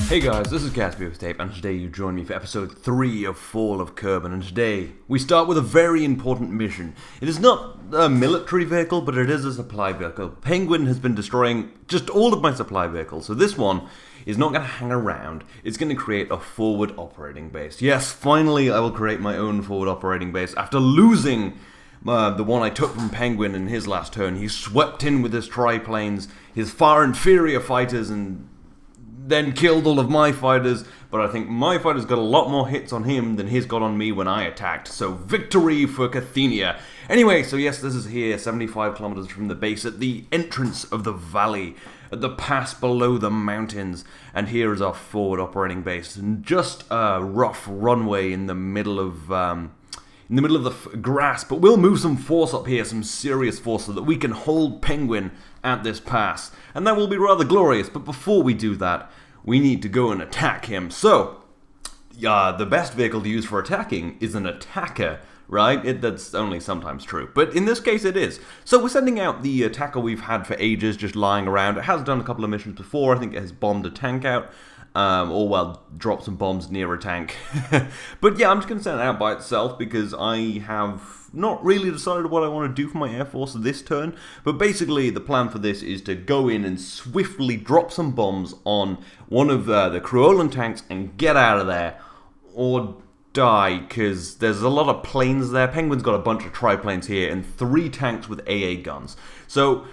Hey guys, this is Gatsby with Tape, and today you join me for episode 3 of Fall of Kerbin, and today we start with a very important mission. It is not a military vehicle, but it is a supply vehicle. Penguin has been destroying just all of my supply vehicles, so this one is not going to hang around. It's going to create a forward operating base. Yes, finally I will create my own forward operating base after losing the one I took from Penguin in his last turn. He swept in with his triplanes, his far inferior fighters, and then killed all of my fighters, but I think my fighters got a lot more hits on him than his got on me when I attacked, so victory for Cathenia. Anyway, so yes, this is here, 75 kilometers from the base, at the entrance of the valley, at the pass below the mountains, and here is our forward operating base, and just a rough runway in the middle of the grass, but we'll move some force up here, some serious force, so that we can hold Penguin at this pass, and that will be rather glorious. But before we do that, we need to go and attack him. So, the best vehicle to use for attacking is an attacker, right? That's only sometimes true, but in this case it is. So we're sending out the attacker we've had for ages, just lying around. It has done a couple of missions before. I think it has bombed a tank out. Drop some bombs near a tank. But yeah, I'm just going to send it out by itself because I have not really decided what I want to do for my Air Force this turn. But basically, the plan for this is to go in and swiftly drop some bombs on one of the Creolan tanks and get out of there. Or die, because there's a lot of planes there. Penguin's got a bunch of triplanes here and 3 tanks with AA guns. So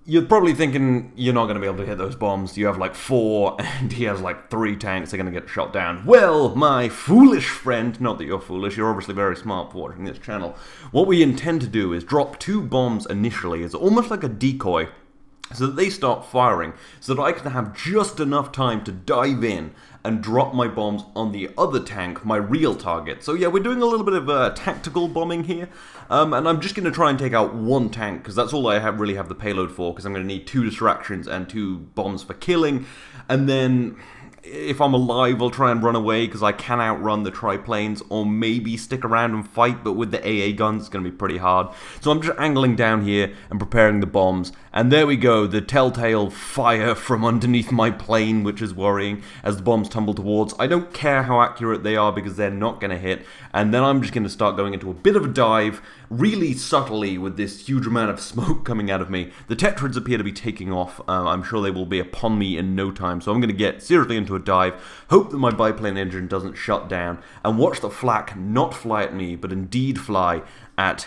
you're probably thinking you're not going to be able to hit those bombs. You have like 4, and he has like 3 tanks. They're going to get shot down. Well, my foolish friend, not that you're foolish, you're obviously very smart for watching this channel. What we intend to do is drop 2 bombs initially. It's almost like a decoy, so that they start firing, so that I can have just enough time to dive in and drop my bombs on the other tank, my real target. So yeah, we're doing a little bit of tactical bombing here, and I'm just going to try and take out 1 tank, because that's all I really have the payload for, because I'm going to need 2 distractions and 2 bombs for killing, and then if I'm alive, I'll try and run away, because I can outrun the triplanes, or maybe stick around and fight, but with the AA guns, it's going to be pretty hard. So I'm just angling down here and preparing the bombs, and there we go, the telltale fire from underneath my plane, which is worrying, as the bombs tumble towards. I don't care how accurate they are, because they're not going to hit, and then I'm just going to start going into a bit of a dive, really subtly, with this huge amount of smoke coming out of me. The Tetrads appear to be taking off. I'm sure they will be upon me in no time, so I'm going to get seriously into a dive, hope that my biplane engine doesn't shut down, and watch the flak not fly at me, but indeed fly at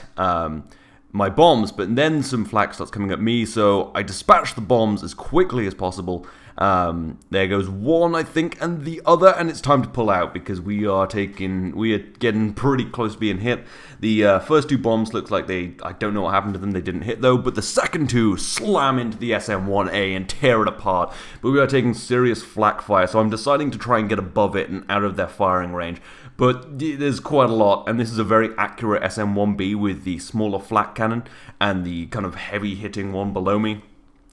my bombs. But then some flak starts coming at me, so I dispatch the bombs as quickly as possible. There goes 1, I think, and the other, and it's time to pull out, because we are getting pretty close to being hit. The first 2 bombs looks like I don't know what happened to them, they didn't hit though, but the second 2 slam into the SM-1A and tear it apart. But we are taking serious flak fire, so I'm deciding to try and get above it and out of their firing range. But there's quite a lot, and this is a very accurate SM-1B with the smaller flak cannon and the kind of heavy hitting one below me.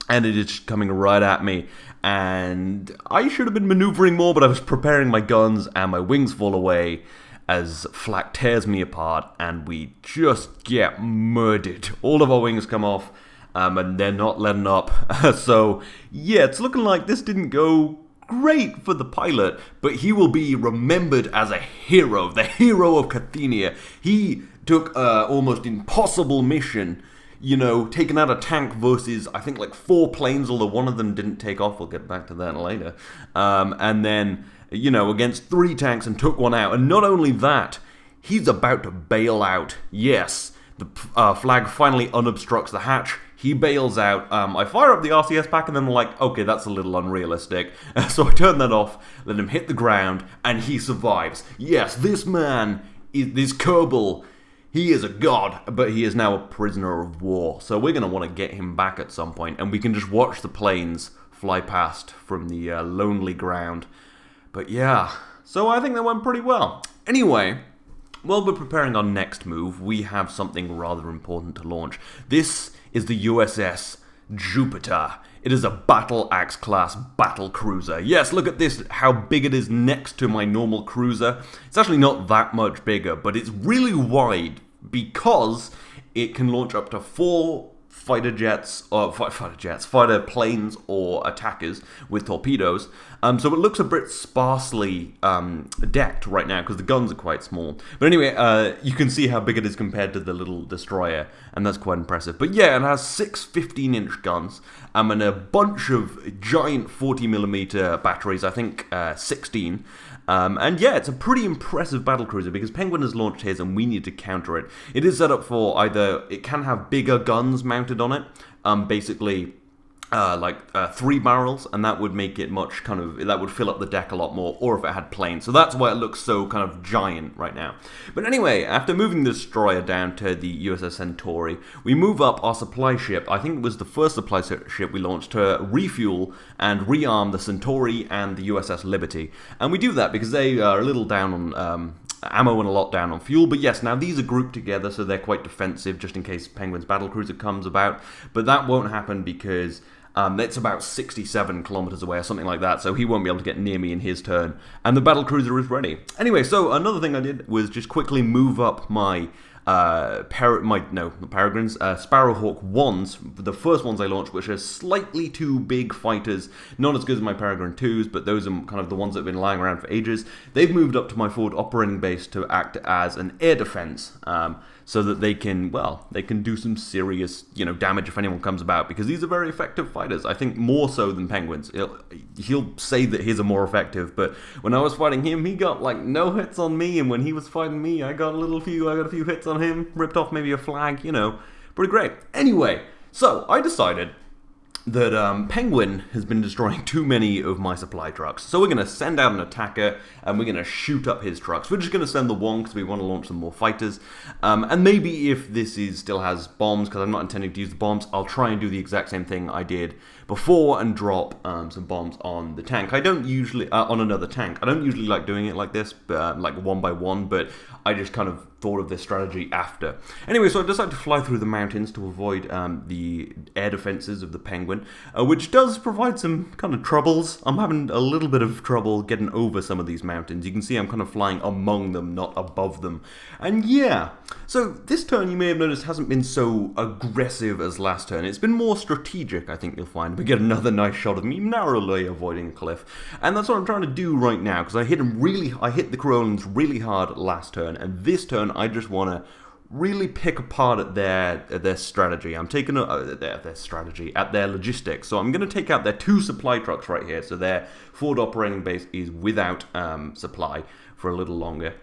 And it is coming right at me, and I should have been maneuvering more, but I was preparing my guns, and my wings fall away as flak tears me apart, and we just get murdered. All of our wings come off, and they're not letting up. So, yeah, it's looking like this didn't go great for the pilot, but he will be remembered as a hero, the hero of Cathenia. He took an almost impossible mission, you know, taking out a tank versus, I think, like 4 planes, although one of them didn't take off. We'll get back to that later. And then, you know, against 3 tanks and took 1 out. And not only that, he's about to bail out. Yes, the flag finally unobstructs the hatch. He bails out. I fire up the RCS pack, and then I'm like, okay, that's a little unrealistic. So I turn that off, let him hit the ground, and he survives. Yes, this man, this Kerbal, he is a god, but he is now a prisoner of war. So we're going to want to get him back at some point, and we can just watch the planes fly past from the lonely ground. But yeah, so I think that went pretty well. Anyway, while we're preparing our next move, we have something rather important to launch. This is the USS Jupiter. It is a battle axe class battle cruiser. Yes, look at this, how big it is next to my normal cruiser. It's actually not that much bigger, but it's really wide because it can launch up to 4 fighter jets, or fighter planes or attackers with torpedoes. So it looks a bit sparsely decked right now because the guns are quite small. But anyway, you can see how big it is compared to the little destroyer, and that's quite impressive. But yeah, it has 6 15-inch guns and a bunch of giant 40mm batteries, I think 16. And yeah, it's a pretty impressive battlecruiser because Penguin has launched his and we need to counter it. It is set up for either, it can have bigger guns mounted on it, basically 3 barrels, and that would make it much that would fill up the deck a lot more, or if it had planes. So that's why it looks so kind of giant right now. But anyway, after moving the destroyer down to the USS Centauri, we move up our supply ship. I think it was the first supply ship we launched to refuel and rearm the Centauri and the USS Liberty. And we do that because they are a little down on ammo and a lot down on fuel. But yes, now these are grouped together, so they're quite defensive just in case Penguin's battlecruiser comes about. But that won't happen because it's about 67 kilometers away or something like that, so he won't be able to get near me in his turn. And the battlecruiser is ready. Anyway, so another thing I did was just quickly move up my Peregrines, Sparrowhawk 1s, the first ones I launched, which are slightly too big fighters, not as good as my Peregrine 2s, but those are kind of the ones that have been lying around for ages. They've moved up to my forward operating base to act as an air defense, so that they can do some serious, damage if anyone comes about, because these are very effective fighters. I think more so than Penguins. He'll say that his are more effective, but when I was fighting him, he got like no hits on me, and when he was fighting me, I got a few hits on him, ripped off maybe a flag, pretty great. Anyway, so I decided that Penguin has been destroying too many of my supply trucks. So we're going to send out an attacker, and we're going to shoot up his trucks. We're just going to send the one because we want to launch some more fighters. And maybe if this still has bombs, because I'm not intending to use the bombs, I'll try and do the exact same thing I did before and drop some bombs on the tank. I don't usually, on another tank. I don't usually like doing it like this, like one by one, but I just kind of thought of this strategy after. Anyway, so I decided to fly through the mountains to avoid the air defenses of the Penguin, which does provide some kind of troubles. I'm having a little bit of trouble getting over some of these mountains. You can see I'm kind of flying among them, not above them. And yeah, so this turn you may have noticed hasn't been so aggressive as last turn. It's been more strategic, I think you'll find. We get another nice shot of me narrowly avoiding a cliff. And that's what I'm trying to do right now, because I hit the Corolans really hard last turn, and this turn I just want to really pick apart at their strategy. I'm taking their strategy at their logistics. So I'm going to take out their 2 supply trucks right here. So their forward operating base is without supply for a little longer.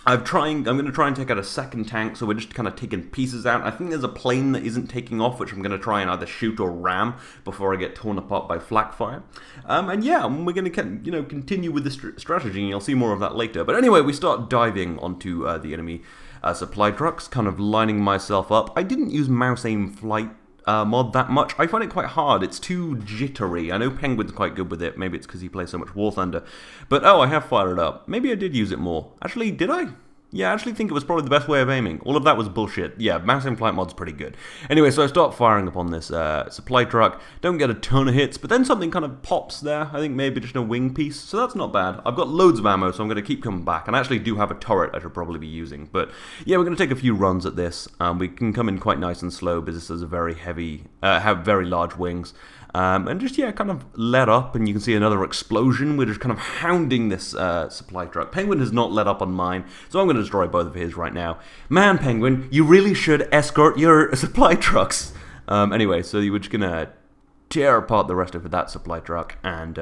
I'm going to try and take out a second tank, so we're just kind of taking pieces out. I think there's a plane that isn't taking off, which I'm going to try and either shoot or ram before I get torn apart by flak fire. And yeah, we're going to continue with this strategy, and you'll see more of that later. But anyway, we start diving onto the enemy supply trucks, kind of lining myself up. I didn't use mouse aim flight mod that much. I find it quite hard. It's too jittery. I know Penguin's quite good with it. Maybe it's because he plays so much War Thunder. But oh, I have fired it up. Maybe I did use it more. Actually, did I? Yeah, I actually think it was probably the best way of aiming. All of that was bullshit. Yeah, mouse aim flight mod's pretty good. Anyway, so I start firing upon this supply truck. Don't get a ton of hits, but then something kind of pops there. I think maybe just a wing piece, so that's not bad. I've got loads of ammo, so I'm going to keep coming back. And I actually do have a turret I should probably be using. But yeah, we're going to take a few runs at this. We can come in quite nice and slow, because this is a very heavy, have very large wings. And just, yeah, kind of let up, and you can see another explosion. We're just kind of hounding this supply truck. Penguin has not let up on mine, so I'm going to destroy both of his right now. Man, Penguin, you really should escort your supply trucks. Anyway, so we're just going to tear apart the rest of that supply truck and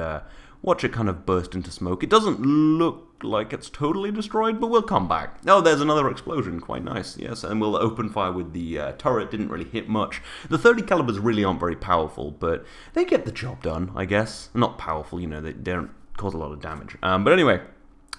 watch it kind of burst into smoke. It doesn't look like it's totally destroyed, but we'll come back. Oh, there's another explosion. Quite nice, yes. And we'll open fire with the turret. Didn't really hit much. The 30 calibers really aren't very powerful, but they get the job done, I guess. Not powerful, they don't cause a lot of damage. But anyway,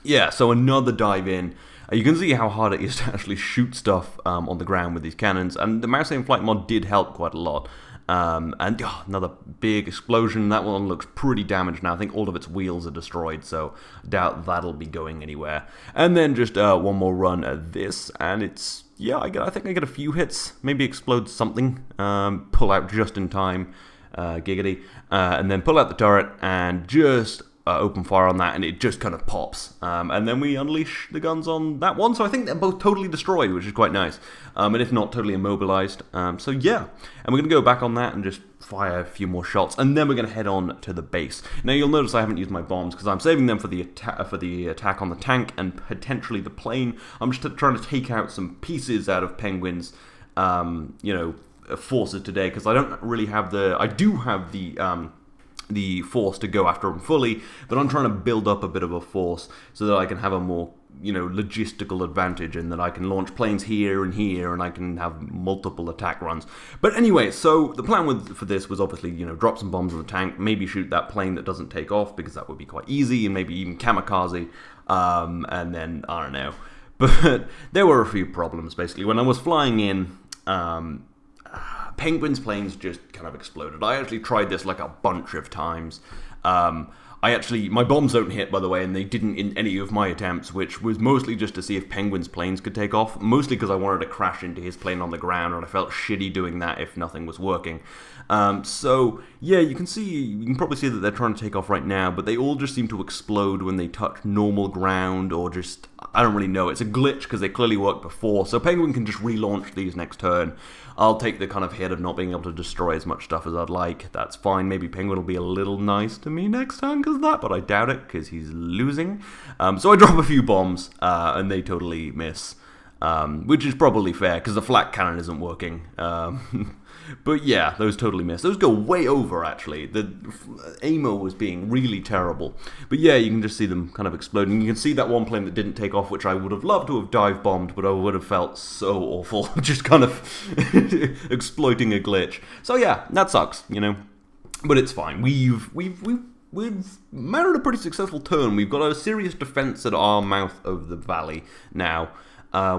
yeah, so another dive in. You can see how hard it is to actually shoot stuff on the ground with these cannons, and the mouse aim flight mod did help quite a lot. Another big explosion. That one looks pretty damaged now. I think all of its wheels are destroyed, so I doubt that'll be going anywhere. And then just one more run at this, and it's, yeah, I think I get a few hits. Maybe explode something, pull out just in time, giggity, and then pull out the turret and just open fire on that, and it just kind of pops. And then we unleash the guns on that one. So I think they're both totally destroyed, which is quite nice. And if not, totally immobilized. So yeah, and we're going to go back on that and just fire a few more shots, and then we're going to head on to the base. Now you'll notice I haven't used my bombs because I'm saving them for the attack on the tank and potentially the plane. I'm just trying to take out some pieces out of Penguin's, forces today, because I don't really have I do have the force to go after them fully, but I'm trying to build up a bit of a force so that I can have a more logistical advantage, and that I can launch planes here and here, and I can have multiple attack runs. But anyway, so the plan for this was obviously, drop some bombs on the tank, maybe shoot that plane that doesn't take off, because that would be quite easy, and maybe even kamikaze, and then, I don't know. But there were a few problems, basically. When I was flying in, Penguin's planes just kind of exploded. I actually tried this like a bunch of times. My bombs don't hit, by the way, and they didn't in any of my attempts, which was mostly just to see if Penguin's planes could take off, mostly because I wanted to crash into his plane on the ground, and I felt shitty doing that if nothing was working. So, yeah, you can probably see that they're trying to take off right now, but they all just seem to explode when they touch normal ground, or just, I don't really know. It's a glitch, because they clearly worked before, so Penguin can just relaunch these next turn. I'll take the kind of hit of not being able to destroy as much stuff as I'd like. That's fine. Maybe Penguin will be a little nice to me next time because of that, but I doubt it because he's losing. So I drop a few bombs, and they totally miss, which is probably fair because the flak cannon isn't working. But yeah, those totally miss. Those go way over, actually. The AMO was being really terrible. But yeah, you can just see them kind of exploding. You can see that one plane that didn't take off, which I would have loved to have dive bombed, but I would have felt so awful, just kind of exploiting a glitch. So yeah, that sucks, But it's fine. We've mounted a pretty successful turn. We've got a serious defense at our mouth of the valley now.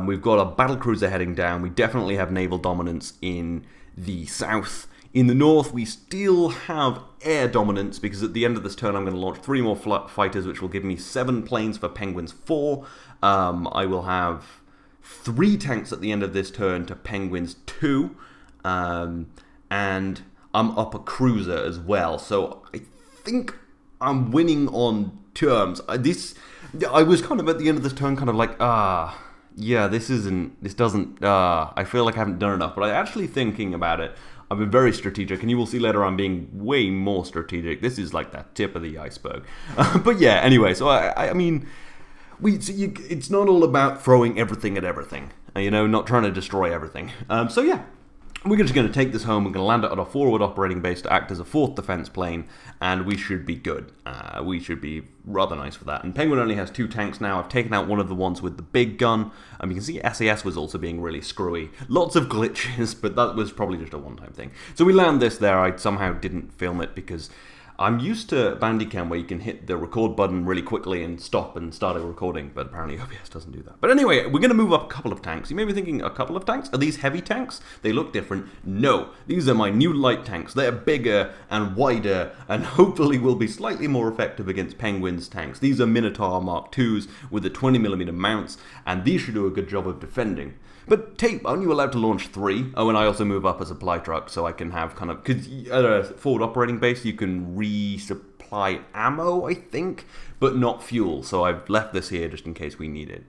We've got a battlecruiser heading down. We definitely have naval dominance in the south. In the north, we still have air dominance, because at the end of this turn I'm going to launch 3 more fighters, which will give me 7 planes for Penguin's 4. I will have 3 tanks at the end of this turn to Penguin's 2. And I'm up a cruiser as well. So I think I'm winning on terms. I was kind of at the end of this turn kind of like, yeah, I feel like I haven't done enough, but I actually, thinking about it, I've been very strategic, and you will see later I'm being way more strategic. This is like the tip of the iceberg. But yeah, anyway, so I mean, it's not all about throwing everything at everything, not trying to destroy everything. So yeah. We're just going to take this home. We're going to land it at a forward operating base to act as a 4th defense plane, and we should be good. We should be rather nice for that. And Penguin only has 2 tanks now. I've taken out one of the ones with the big gun. You can see SAS was also being really screwy. Lots of glitches, but that was probably just a one-time thing. So we land this there. I somehow didn't film it because I'm used to Bandicam, where you can hit the record button really quickly and stop and start a recording, but apparently OBS doesn't do that. But anyway, we're going to move up a couple of tanks. You may be thinking, a couple of tanks? Are these heavy tanks? They look different. No, these are my new light tanks. They're bigger and wider, and hopefully will be slightly more effective against Penguin's tanks. These are Minotaur Mark IIs with the 20mm mounts, and these should do a good job of defending. But tape, aren't you allowed to launch 3? Oh, and I also move up a supply truck, so I can have kind of, because at a forward operating base you can resupply ammo, I think, but not fuel. So I've left this here just in case we need it.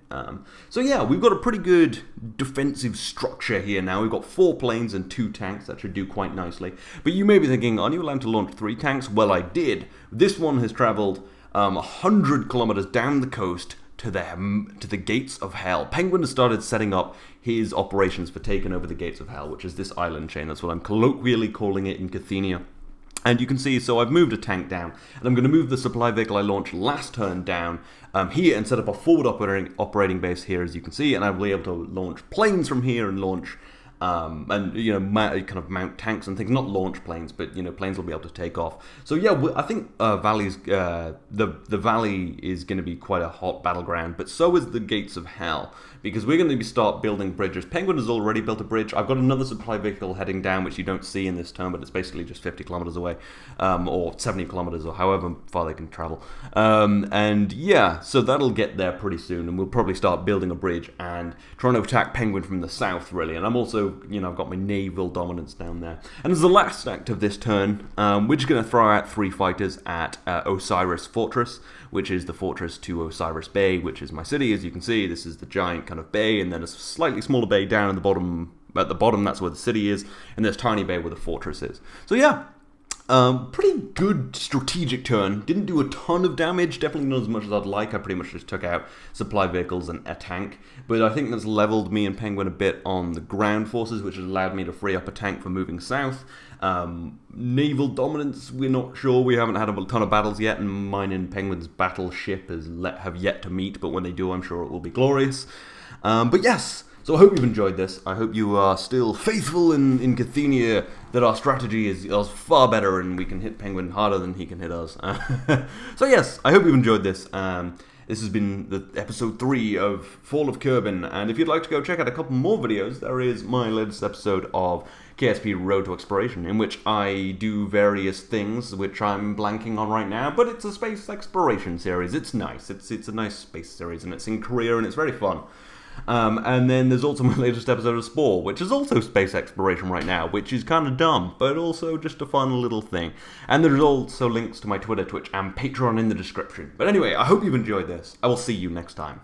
So yeah, we've got a pretty good defensive structure here now. We've got 4 planes and 2 tanks. That should do quite nicely. But you may be thinking, aren't you allowed to launch 3 tanks? Well, I did. This one has traveled 100 kilometers down the coast to the gates of hell. Penguin has started setting up his operations for taking over the gates of hell, which is this island chain. That's what I'm colloquially calling it in Cathenia. And you can see, so I've moved a tank down, and I'm going to move the supply vehicle I launched last turn down here and set up a forward operating base here, as you can see, and I'll be able to launch planes from here and launch kind of mount tanks and things, not launch planes, but planes will be able to take off. So yeah, I think the valley is going to be quite a hot battleground, but so is the gates of hell, because we're going to start building bridges. Penguin has already built a bridge. I've got another supply vehicle heading down, which you don't see in this turn, but it's basically just 50 kilometers away, or 70 kilometers, or however far they can travel. And yeah, so that'll get there pretty soon, and we'll probably start building a bridge and trying to attack Penguin from the south, really. And I'm also, I've got my naval dominance down there. And as the last act of this turn, we're just going to throw out 3 fighters at Osiris Fortress, which is the fortress to Osiris Bay, which is my city. As you can see, this is the giant kind of bay, and then a slightly smaller bay down at the bottom. At the bottom, that's where the city is, and there's tiny bay where the fortress is. So yeah, pretty good strategic turn. Didn't do a ton of damage, definitely not as much as I'd like. I pretty much just took out supply vehicles and a tank, but I think that's leveled me and Penguin a bit on the ground forces, which has allowed me to free up a tank for moving south. Naval dominance, we're not sure. We haven't had a ton of battles yet, and mine and Penguin's battleship have yet to meet, but when they do, I'm sure it will be glorious. But yes, so I hope you've enjoyed this. I hope you are still faithful in Cathenia, that our strategy is far better and we can hit Penguin harder than he can hit us. So yes, I hope you've enjoyed this. This has been the episode 3 of Fall of Kerbin, and if you'd like to go check out a couple more videos, there is my latest episode of KSP Road to Exploration, in which I do various things, which I'm blanking on right now, but it's a space exploration series. It's nice. It's a nice space series, and it's in Korea, and it's very fun. And then there's also my latest episode of Spore, which is also space exploration right now, which is kind of dumb, but also just a fun little thing. And there's also links to my Twitter, Twitch, and Patreon in the description. But anyway, I hope you've enjoyed this. I will see you next time.